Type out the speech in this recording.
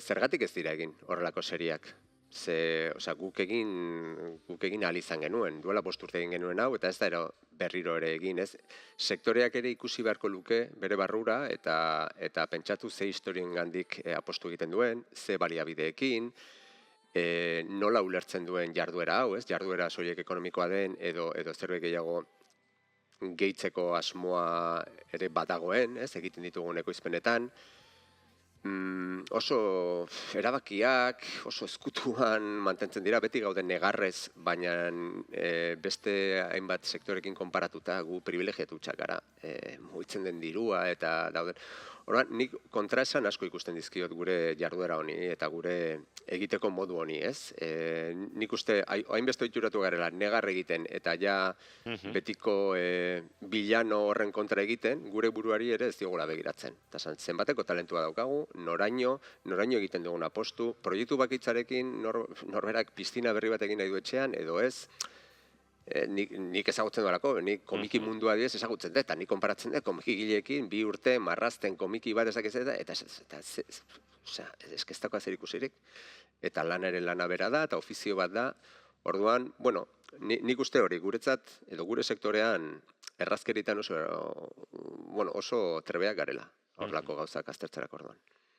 Zergatik ez dira egin horrelako seriak? Osea, guk egin ahal izan genuen, duela 5 urte egin genuen hau, eta ez da berriro ere egin, ez? Sektoreak ere ikusi beharko luke bere barrura, eta pentsatu ze historien gandik apostu egiten duen, ze baliabideekin, nola ulertzen duen jarduera hau, ez? Jarduera soilik ekonomikoa den, edo zerbait gehiago gehitzeko asmoa ere badagoen, ez? Egiten ditugun ekoizpenetan, oso erabakiak, oso ezkutuan mantentzen dira, beti gauden negarrez, baina beste hainbat sektorekin konparatuta gu privilegiatutxak gara. Mugitzen den dirua eta dauden. Orduan, nik kontraesan asko ikusten dizkiot gure jarduera honi eta gure egiteko modu honi, ez? Nik uste, hainbeste ohituratu garela, negar egiten eta ja betiko bilano horren kontra egiten, gure buruari ere ez diogula begiratzen. Eta zenbateko talentua daukagu, noraino egiten dugun apostu, proiektu bakitzarekin norberak piztina berri bat egin nahi du etxean, edo ez, nik ezagutzen duelako, nik komiki mundua diez ezagutzen dut, eta nik konparatzen dut komiki gileekin, 2 urte marrazten komiki bat ezakitzen eta ez dauka zer ikusirik. Eta lanaren lana bera da, eta ofizio bat da. Orduan, bueno, nik uste hori, guretzat, edo gure sektorean, errazkeritan oso trebeak garela, horrelako gauzak aztertzerak orduan.